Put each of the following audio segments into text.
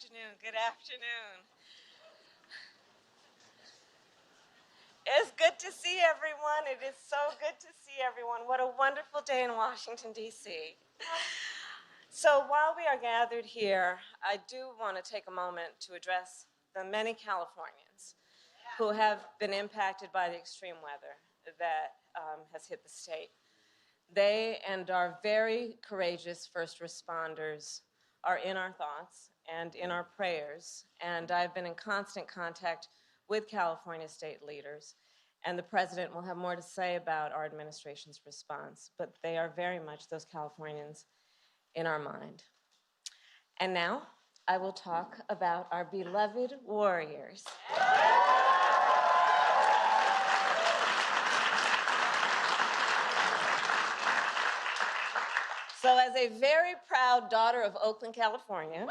afternoon. Good afternoon. It's good to see everyone. It is so good to see everyone. What a wonderful day in Washington, D.C. So while we are gathered here, I do want to take a moment to address the many Californians who have been impacted by the extreme weather that has hit the state. They and our very courageous first responders are in our thoughts and in our prayers, and I've been in constant contact with California state leaders, and the president will have more to say about our administration's response, but they are very much those Californians in our mind. And now, I will talk about our beloved warriors. So as a very proud daughter of Oakland, California,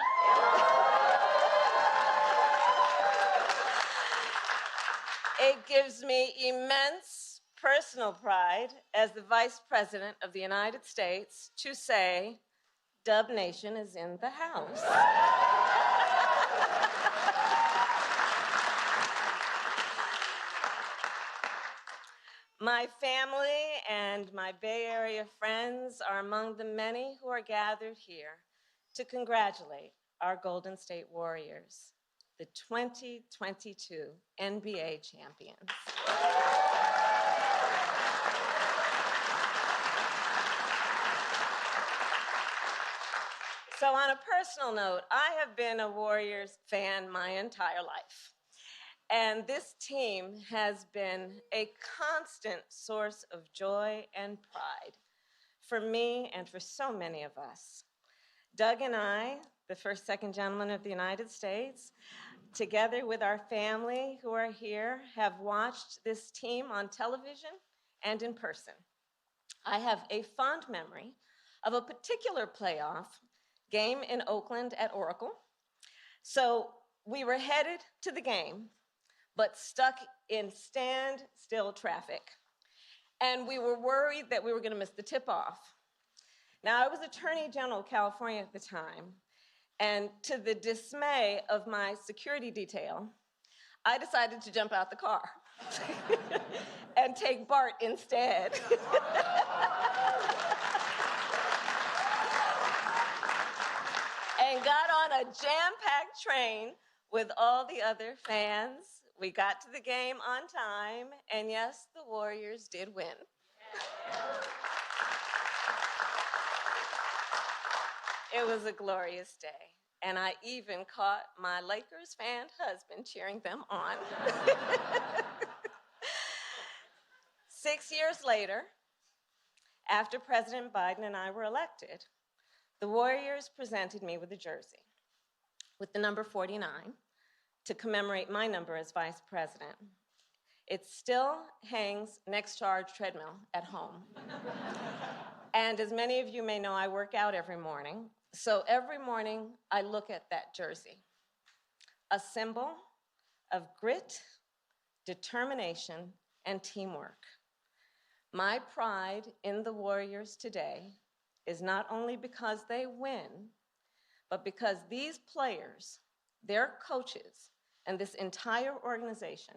it gives me immense personal pride as the Vice President of the United States to say, Dub Nation is in the house. My family and my Bay Area friends are among the many who are gathered here to congratulate our Golden State Warriors, the 2022 NBA champions. So on a personal note, I have been a Warriors fan my entire life. And this team has been a constant source of joy and pride for me and for so many of us. Doug and I, the first, second gentlemen of the United States, together with our family who are here, have watched this team on television and in person. I have a fond memory of a particular playoff game in Oakland at Oracle. So we were headed to the game, but stuck in standstill traffic. And we were worried that we were going to miss the tip-off. Now, I was Attorney General of California at the time, and to the dismay of my security detail, I decided to jump out the car and take BART instead. And got on a jam-packed train with all the other fans. We got to the game on time, and yes, the Warriors did win. It was a glorious day, and I even caught my Lakers fan husband cheering them on. 6 years later, after President Biden and I were elected, the Warriors presented me with a jersey with the number 49 to commemorate my number as vice president. It still hangs next to our treadmill at home. And as many of you may know, I work out every morning. So every morning, I look at that jersey, a symbol of grit, determination, and teamwork. My pride in the Warriors today is not only because they win, but because these players, their coaches, and this entire organization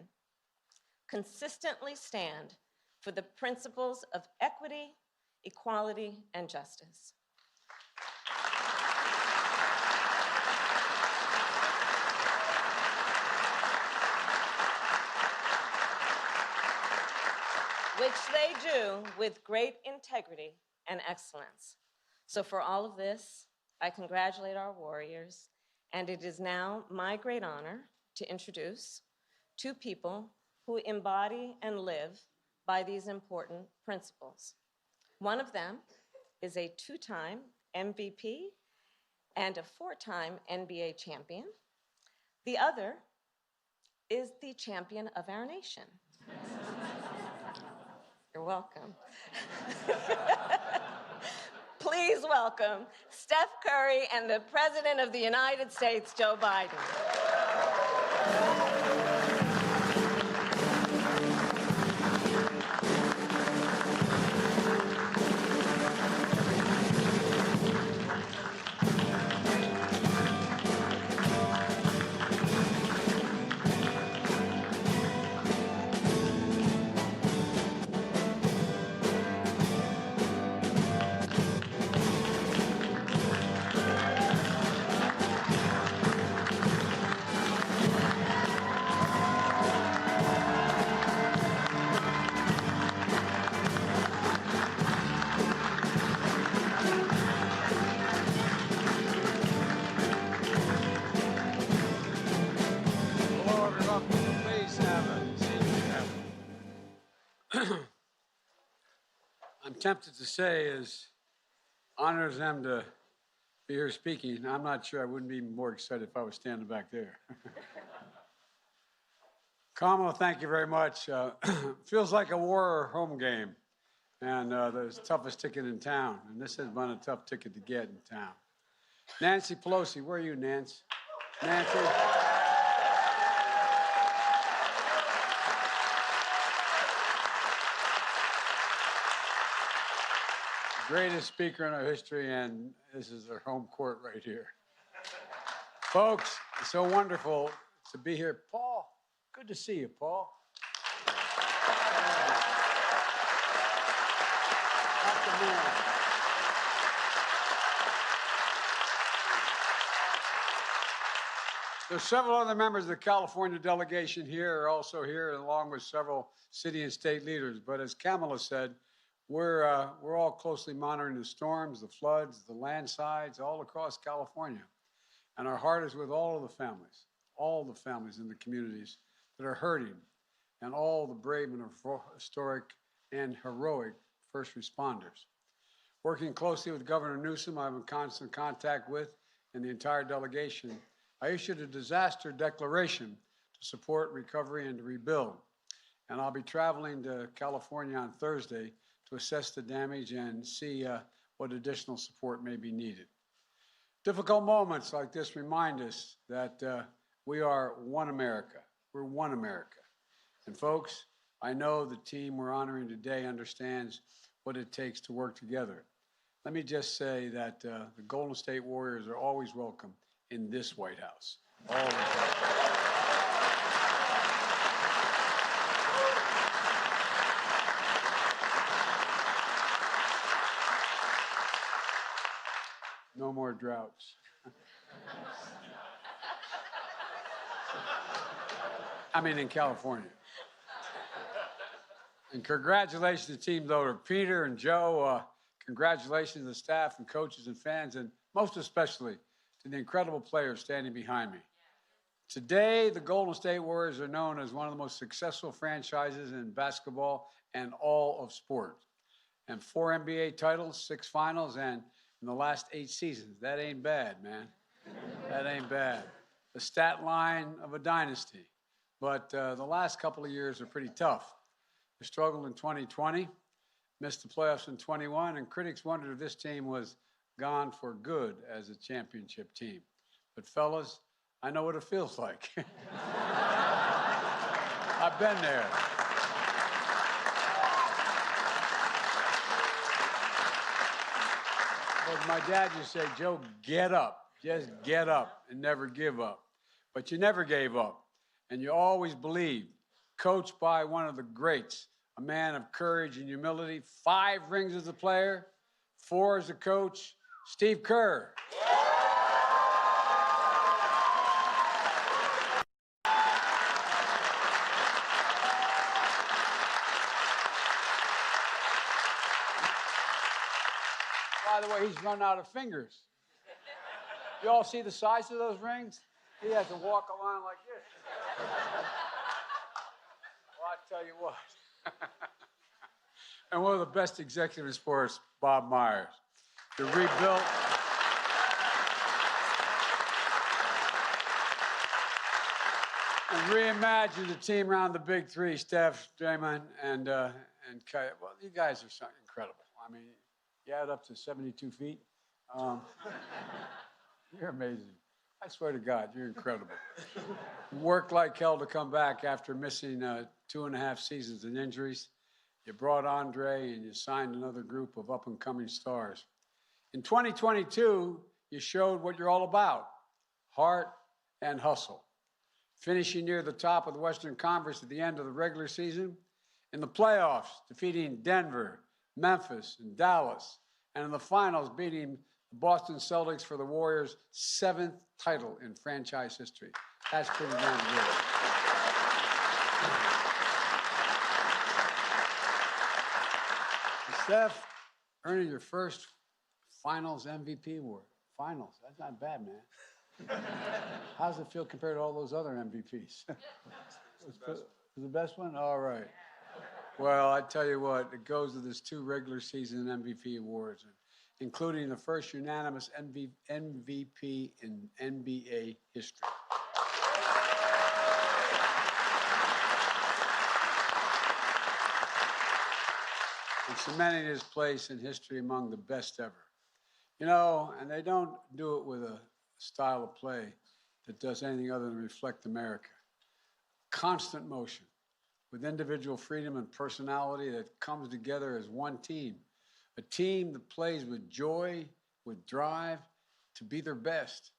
consistently stand for the principles of equity, equality, and justice. Which they do with great integrity and excellence. So for all of this, I congratulate our Warriors, and it is now my great honor to introduce two people who embody and live by these important principles. One of them is a two-time MVP and a four-time NBA champion. The other is the champion of our nation. You're welcome. Please welcome Steph Curry and the President of the United States, Joe Biden. I'm tempted to say as honors them to be here speaking. I'm not sure I wouldn't be more excited if I was standing back there. Kamala, thank you very much. Feels like a war home game, and the toughest ticket in town, and this has been a tough ticket to get in town. Nancy Pelosi, where are you, Nancy? Nancy? Greatest speaker in our history, and this is our home court right here. Folks, it's so wonderful to be here. Paul, good to see you, Paul. There's several other members of the California delegation here are also here, along with several city and state leaders. But as Kamala said, we're all closely monitoring the storms, the floods, the landslides all across California. And our heart is with all the families in the communities that are hurting, and all the brave and historic and heroic first responders. Working closely with Governor Newsom, I'm in constant contact with, and the entire delegation, I issued a disaster declaration to support recovery and to rebuild. And I'll be traveling to California on Thursday to assess the damage and see what additional support may be needed. Difficult moments like this remind us that we are one America. We're one America. And folks, I know the team we're honoring today understands what it takes to work together. Let me just say that the Golden State Warriors are always welcome in this White House. Always welcome. No more droughts. I mean, in California. And congratulations to Team Loader, Peter and Joe. Congratulations to the staff and coaches and fans, and most especially to the incredible players standing behind me. Today, the Golden State Warriors are known as one of the most successful franchises in basketball and all of sport. And 4 NBA titles, 6 finals, and in the last 8 seasons. That ain't bad, man. That ain't bad. The stat line of a dynasty. But the last couple of years are pretty tough. We struggled in 2020, missed the playoffs in 21, and critics wondered if this team was gone for good as a championship team. But fellas, I know what it feels like. I've been there. But my dad used to say, Joe, get up. Just get up and never give up. But you never gave up, and you always believed. Coached by one of the greats, a man of courage and humility, 5 rings as a player, 4 as a coach, Steve Kerr. By the way, he's run out of fingers. You all see the size of those rings? He has to walk along like this. Well, I tell you what. And one of the best executives in sports, Bob Myers. The rebuilt. And reimagined the team around the big 3, Steph, Draymond, and Kai. Well, you guys are so incredible. I mean, you add up to 72 feet. You're amazing. I swear to God, you're incredible. Worked like hell to come back after missing 2.5 seasons and injuries. You brought Andre and you signed another group of up-and-coming stars. In 2022, you showed what you're all about, heart and hustle. Finishing near the top of the Western Conference at the end of the regular season, in the playoffs, defeating Denver, Memphis, and Dallas, and in the finals, beating the Boston Celtics for the Warriors' 7th title in franchise history. That's pretty damn good. Steph, earning your first Finals MVP award. Finals, that's not bad, man. How does it feel compared to all those other MVPs? It was the best one? All right. Well, I tell you what, it goes with his 2 regular season MVP awards, including the first unanimous MVP in NBA history. And cementing his place in history among the best ever. You know, and they don't do it with a style of play that does anything other than reflect America. Constant motion, with individual freedom and personality that comes together as one team. A team that plays with joy, with drive, to be their best,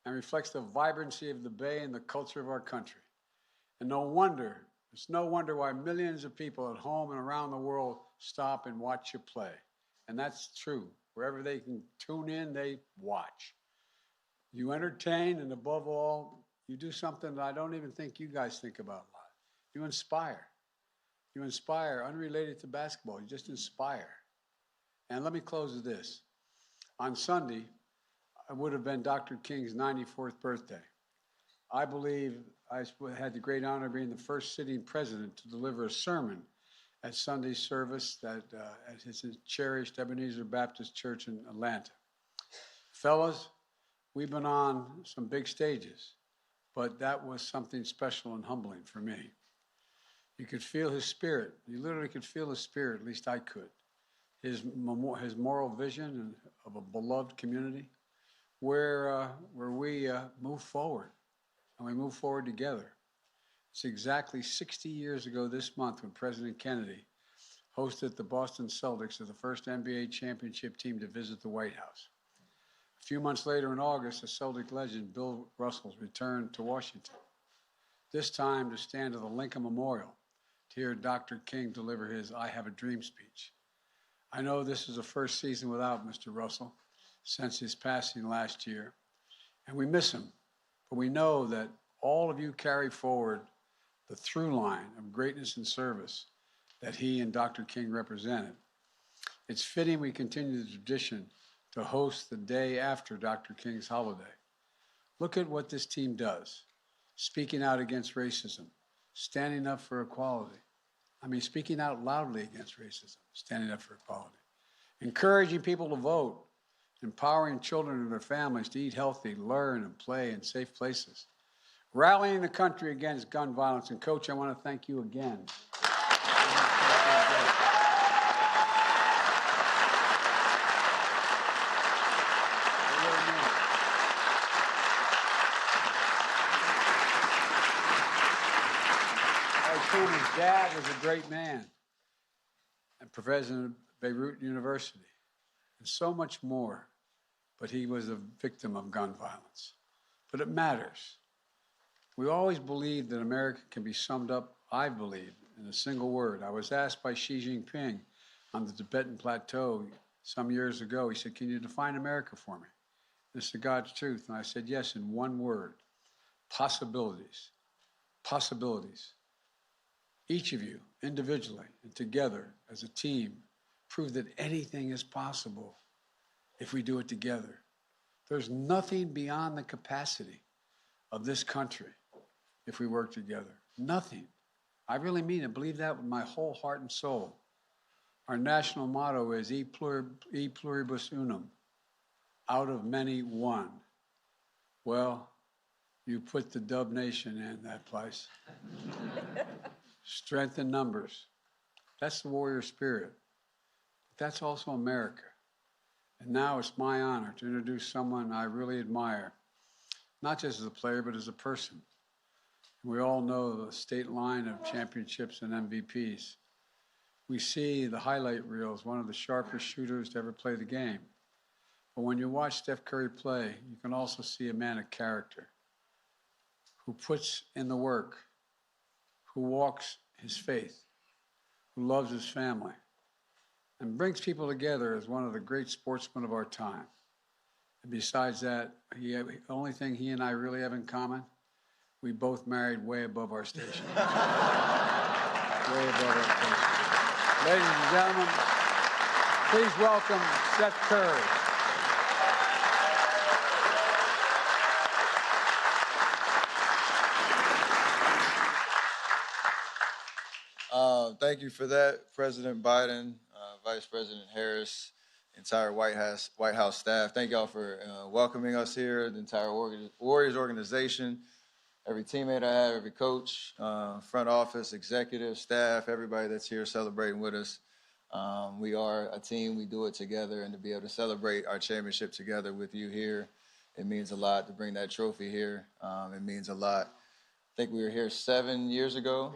and reflects the vibrancy of the Bay and the culture of our country. And it's no wonder why millions of people at home and around the world stop and watch you play. And that's true. Wherever they can tune in, they watch. You entertain, and above all, you do something that I don't even think you guys think about a lot. You inspire. You inspire, unrelated to basketball. You just inspire. And let me close with this. On Sunday, it would have been Dr. King's 94th birthday. I believe I had the great honor of being the first sitting president to deliver a sermon at Sunday's service at his cherished Ebenezer Baptist Church in Atlanta. Fellas, we've been on some big stages, but that was something special and humbling for me. You could feel his spirit. You literally could feel his spirit, at least I could. His moral vision of a beloved community where we move forward, and we move forward together. It's exactly 60 years ago this month when President Kennedy hosted the Boston Celtics as the first NBA championship team to visit the White House. A few months later in August, the Celtic legend Bill Russell returned to Washington, this time to stand at the Lincoln Memorial to hear Dr. King deliver his I Have a Dream speech. I know this is the first season without Mr. Russell since his passing last year, and we miss him, but we know that all of you carry forward the through line of greatness and service that he and Dr. King represented. It's fitting we continue the tradition to host the day after Dr. King's holiday. Look at what this team does, speaking out against racism, standing up for equality. Speaking out loudly against racism, standing up for equality, encouraging people to vote, empowering children and their families to eat healthy, learn, and play in safe places, rallying the country against gun violence. And Coach, I want to thank you again. His dad was a great man and professor at Beirut University, and so much more, but he was a victim of gun violence. But it matters. We always believed that America can be summed up, I believe, in a single word. I was asked by Xi Jinping on the Tibetan Plateau some years ago, he said, "Can you define America for me?" This is God's truth. And I said, yes, in one word: possibilities. Possibilities. Each of you, individually and together as a team, prove that anything is possible if we do it together. There's nothing beyond the capacity of this country if we work together. Nothing. I really mean it. Believe that with my whole heart and soul. Our national motto is E pluribus unum, out of many one. Well, you put the Dub Nation in that place. Strength in numbers. That's the warrior spirit. But that's also America. And now it's my honor to introduce someone I really admire, not just as a player, but as a person. We all know the state line of championships and MVPs. We see the highlight reels, one of the sharpest shooters to ever play the game. But when you watch Steph Curry play, you can also see a man of character who puts in the work, who walks his faith, who loves his family, and brings people together as one of the great sportsmen of our time. And besides that, the only thing he and I really have in common, we both married way above our station. Way above our station. Ladies and gentlemen, please welcome Seth Curry. Thank you for that, President Biden, Vice President Harris, entire White House staff. Thank y'all for welcoming us here, the entire Warriors organization, every teammate I have, every coach, front office, executive, staff, everybody that's here celebrating with us. We are a team, we do it together, and to be able to celebrate our championship together with you here, it means a lot to bring that trophy here. It means a lot. I think we were here 7 years ago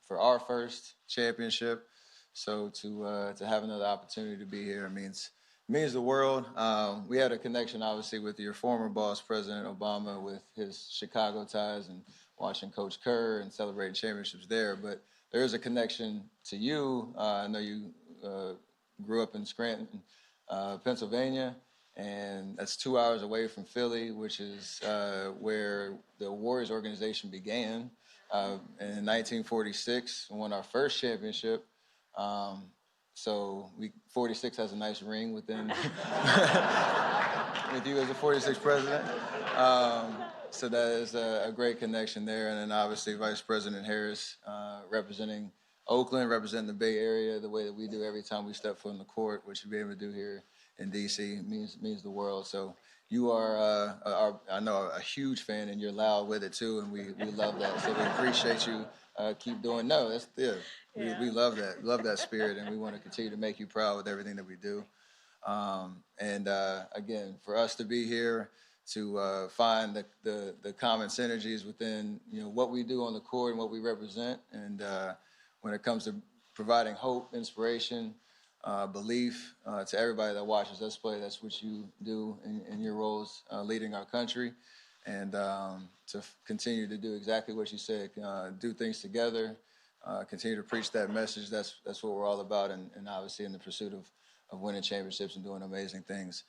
for our first championship. So to have another opportunity to be here means the world. We had a connection, obviously, with your former boss, President Obama, with his Chicago ties and watching Coach Kerr and celebrating championships there. But there is a connection to you. I know you grew up in Scranton, Pennsylvania, and that's 2 hours away from Philly, which is where the Warriors organization began in 1946, won our first championship. So 46 has a nice ring within with you as a 46 president. So that is a great connection there. And then obviously Vice President Harris representing Oakland, representing the Bay Area the way that we do every time we step foot in the court, which you'll be able to do here in D.C. means the world. So you are, I know, a huge fan, and you're loud with it too, and we love that. So we appreciate you. Keep doing. No, that's yeah. We love that. Love that spirit, and we want to continue to make you proud with everything that we do. And again, for us to be here to find the common synergies within what we do on the court and what we represent, and when it comes to providing hope, inspiration, belief to everybody that watches us play, that's what you do in your roles leading our country. And to continue to do exactly what you said, do things together, continue to preach that message. That's what we're all about, and obviously in the pursuit of winning championships and doing amazing things.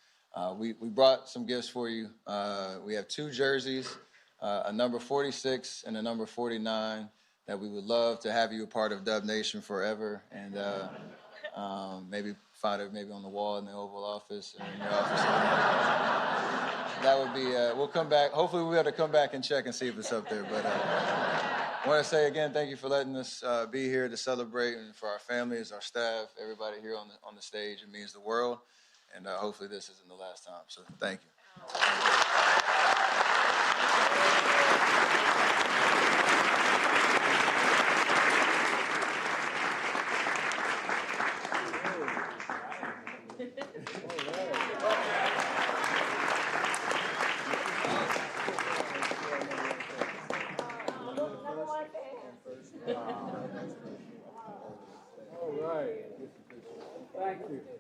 We brought some gifts for you. We have 2 jerseys, a number 46 and a number 49 that we would love to have you a part of Dub Nation forever, and maybe find it maybe on the wall in the Oval Office or in your office. That would be, we'll come back. Hopefully we'll be able to come back and check and see if it's up there. But I want to say again, thank you for letting us be here to celebrate, and for our families, our staff, everybody here on the stage. It means the world. And hopefully this isn't the last time. So thank you. All right. Thank you.